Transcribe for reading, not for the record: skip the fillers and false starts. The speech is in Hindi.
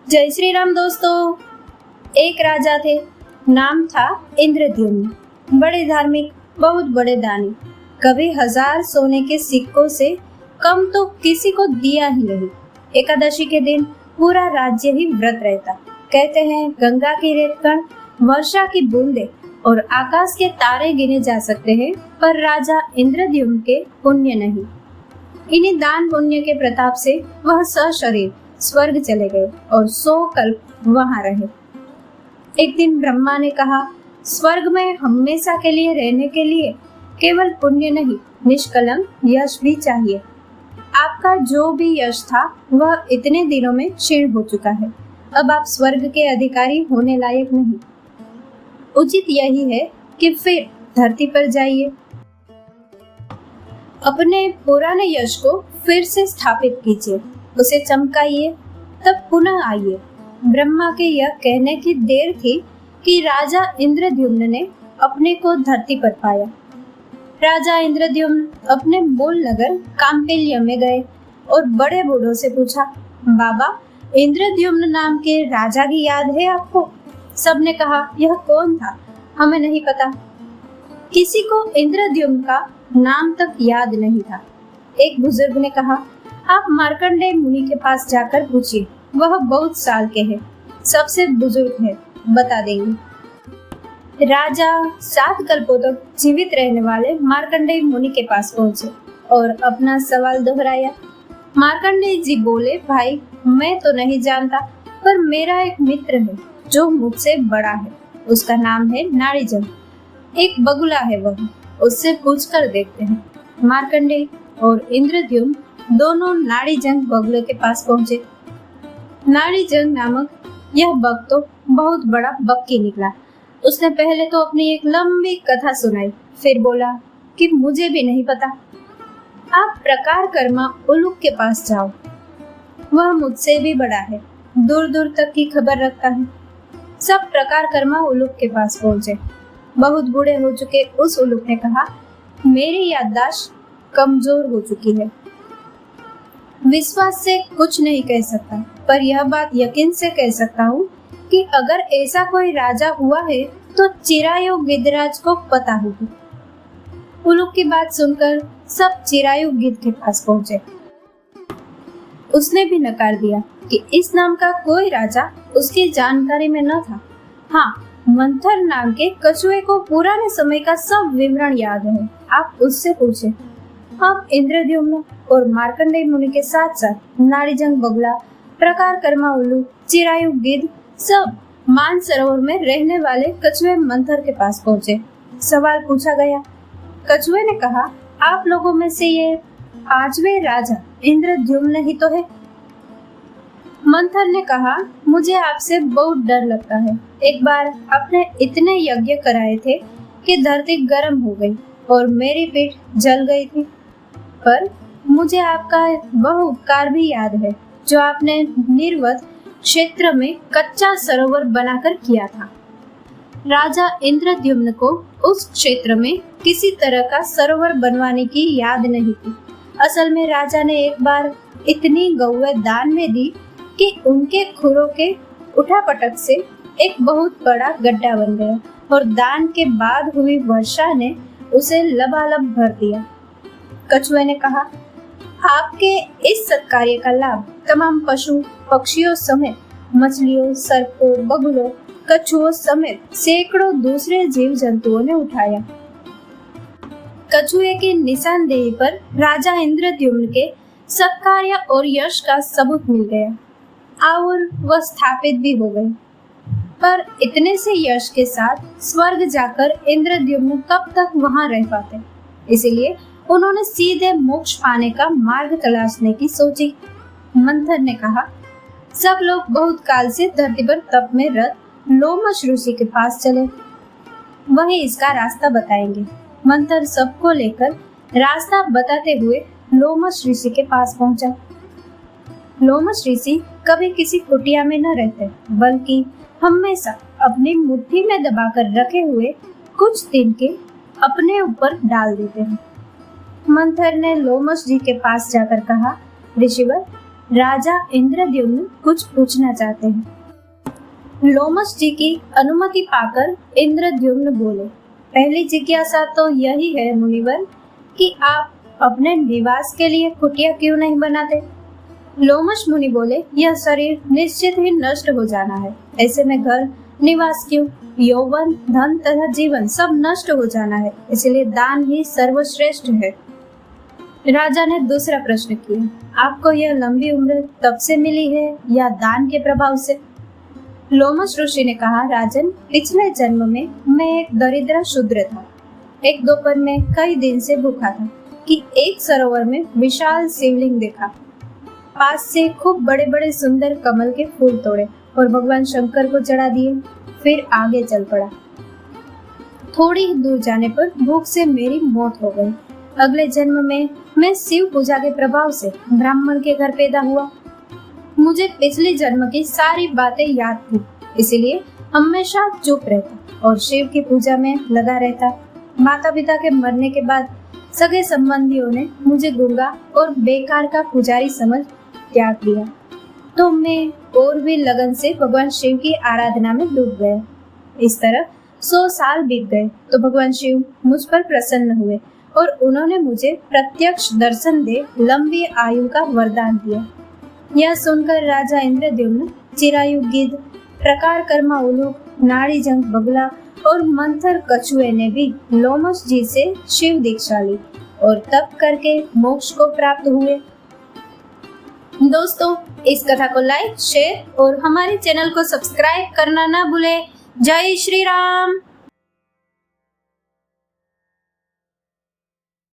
जय श्री राम दोस्तों। एक राजा थे, नाम था इंद्रद्युम्न। बड़े धार्मिक, बहुत बड़े दानी। कभी 1000 सोने के सिक्कों से कम तो किसी को दिया ही नहीं। एकादशी के दिन पूरा राज्य ही व्रत रहता। कहते हैं गंगा की रेत कण, वर्षा की बूंदे और आकाश के तारे गिने जा सकते हैं, पर राजा इंद्रद्युम्न के पुण्य नहीं। इन्हीं दान पुण्य के प्रताप से वह सशरीर स्वर्ग चले गए और 100 कल्प वहां रहे। एक दिन ब्रह्मा ने कहा, स्वर्ग में हमेशा के लिए रहने के लिए केवल पुण्य नहीं, निष्कलंक यश भी चाहिए। आपका जो भी यश था वह इतने दिनों में क्षीण हो चुका है। अब आप स्वर्ग के अधिकारी होने लायक नहीं। उचित यही है कि फिर धरती पर जाइए, अपने पुराने यश को फिर से स्थापित कीजिए, उसे चमकाइए, तब पुनः आइए। ब्रह्मा के यह कहने की देर थी कि राजा इंद्रद्युम्न ने अपने को धरती पर पाया। राजा इंद्रद्युम्न अपने मूल नगर काम्पिल्य में गए और बड़े बूढ़ों से पूछा, बाबा, इंद्रद्युम्न नाम के राजा की याद है आपको? सबने कहा, यह कौन था? हमें नहीं पता। किसी को इंद्रद्युम्न का नाम तक याद नहीं था। एक बुजुर्ग ने कहा, आप मार्कंडेय मुनि के पास जाकर पूछिए, वह बहुत साल के हैं, सबसे बुजुर्ग है, बता देंगे। राजा 7 कल्पों तक जीवित रहने वाले मार्कंडेय मुनि के पास पहुंचे और अपना सवाल दोहराया। मार्कंडेय जी बोले, भाई, मैं तो नहीं जानता, पर मेरा एक मित्र है जो मुझसे बड़ा है। उसका नाम है नाड़ीजंग। एक बगुला है वह, उससे पूछकर देखते हैं। मार्कंडेय और इंद्रद्युम्न दोनों नाड़ीजंग बगुले के पास पहुंचे। नाड़ीजंग नामक यह बग तो बहुत बड़ा बक्की निकला। उसने पहले तो अपनी एक लंबी कथा सुनाई, फिर बोला कि मुझे भी नहीं पता। आप प्रकार कर्मा उलूक के पास जाओ, वह मुझसे भी बड़ा है, दूर दूर तक की खबर रखता है। सब प्रकार कर्मा उलूक के पास पहुंचे। बहुत बूढ़े हो चुके उस उलूक ने कहा, मेरी याददाश्त कमजोर हो चुकी है, विश्वास से कुछ नहीं कह सकता, पर यह बात यकीन से कह सकता हूँ कि अगर ऐसा कोई राजा हुआ है तो चिरायु गिद्धराज को पता होगी। उलूक की बात सुनकर सब चिरायु गिद्ध के पास पहुंचे। उसने भी नकार दिया कि इस नाम का कोई राजा उसकी जानकारी में न था। हाँ, मंथर नाम के कछुए को पुराने समय का सब विवरण याद है, आप उससे पूछे। अब इंद्रद्युम्न और मार्कंडेय मुनि के साथ साथ नाड़ीजंग बगुला, प्रकार कर्मा उल्लू, चिरायु गिद्ध सब मानसरोवर में रहने वाले कछुए मंथर के पास पहुंचे। सवाल पूछा गया। कछुए ने कहा, आप लोगों में से ये 5वें राजा इंद्रद्युम्न ही तो है। मंथर ने कहा, मुझे आपसे बहुत डर लगता है। एक बार आपने इतने यज्ञ कराए थे कि धरती गर्म हो गई और मेरी पीठ जल गई थी, पर मुझे आपका वह उपकार भी याद है जो आपने निर्वत क्षेत्र में कच्चा सरोवर बनाकर किया था। राजा इंद्रद्युम्न को उस क्षेत्र में किसी तरह का सरोवर बनवाने की याद नहीं थी। असल में राजा ने एक बार इतनी गौएं दान में दी कि उनके खुरों के उठापटक से एक बहुत बड़ा गड्ढा बन गया और दान के बाद हुई वर्षा ने उसे लबालब भर दिया। कछुए ने कहा, आपके इस सत्कार्य का लाभ तमाम पशु पक्षियों समेत मछलियों, सर्पों, बगुलों, कछुओं समेत सैकड़ों दूसरे जीव जंतुओं ने उठाया। कछुए की निशानदेही पर राजा इंद्रद्युम्न के सत्कार्य और यश का सबूत मिल गया और वह स्थापित भी हो गए। पर इतने से यश के साथ स्वर्ग जाकर इंद्रद्युम्न कब तक वहां रह पाते? इसलिए उन्होंने सीधे मोक्ष पाने का मार्ग तलाशने की सोची। मंथर ने कहा, सब लोग बहुत काल से धरती पर तप में रत लोमश ऋषि के पास चले, वही इसका रास्ता बताएंगे। मंथर सबको लेकर रास्ता बताते हुए लोमश ऋषि के पास पहुंचा। लोमश ऋषि कभी किसी कुटिया में न रहते, बल्कि हमेशा अपनी मुट्ठी में दबाकर रखे हुए कुछ तिनके अपने ऊपर डाल देते हैं। मंथर ने लोमश जी के पास जाकर कहा, ऋषिवर, राजा इंद्रद्युम्न कुछ पूछना चाहते हैं। लोमश जी की अनुमति पाकर इंद्रद्युम्न बोले, पहली जिज्ञासा तो यही है मुनिवर कि आप अपने निवास के लिए कुटिया क्यों नहीं बनाते? लोमश मुनि बोले, यह शरीर निश्चित ही नष्ट हो जाना है, ऐसे में घर निवास क्यों? यौवन, धन तथा जीवन सब नष्ट हो जाना है, इसलिए दान ही सर्वश्रेष्ठ है। राजा ने दूसरा प्रश्न किया, आपको यह लंबी उम्र तब से मिली है या दान के प्रभाव से? लोमश ऋषि ने कहा, राजन, पिछले जन्म में मैं एक दरिद्र शूद्र था। एक दोपहर में कई दिन से भूखा था कि एक सरोवर में विशाल शिवलिंग देखा। पास से खूब बड़े बड़े सुंदर कमल के फूल तोड़े और भगवान शंकर को चढ़ा दिए, फिर आगे चल पड़ा। थोड़ी ही दूर जाने पर भूख से मेरी मौत हो गई। अगले जन्म में मैं शिव पूजा के प्रभाव से ब्राह्मण के घर पैदा हुआ। मुझे पिछले जन्म की सारी बातें याद थी, इसलिए हमेशा चुप रहता और शिव की पूजा में लगा रहता। माता पिता के मरने के बाद सगे संबंधियों ने मुझे गूंगा और बेकार का पुजारी समझ त्याग दिया, तो मैं और भी लगन से भगवान शिव की आराधना में डूब गया। इस तरह 100 साल बीत गए तो भगवान शिव मुझ पर प्रसन्न हुए और उन्होंने मुझे प्रत्यक्ष दर्शन दे लंबी आयु का वरदान दिया। यह सुनकर राजा इंद्रद्युम्न, चिरायु गिद्ध, प्रकार कर्मा उलूक, नाड़ी जंग बगला और मंथर कछुए ने भी लोमश जी से शिव दीक्षा ली और तप करके मोक्ष को प्राप्त हुए। दोस्तों, इस कथा को लाइक, शेयर और हमारे चैनल को सब्सक्राइब करना ना भूले। जय श्री राम।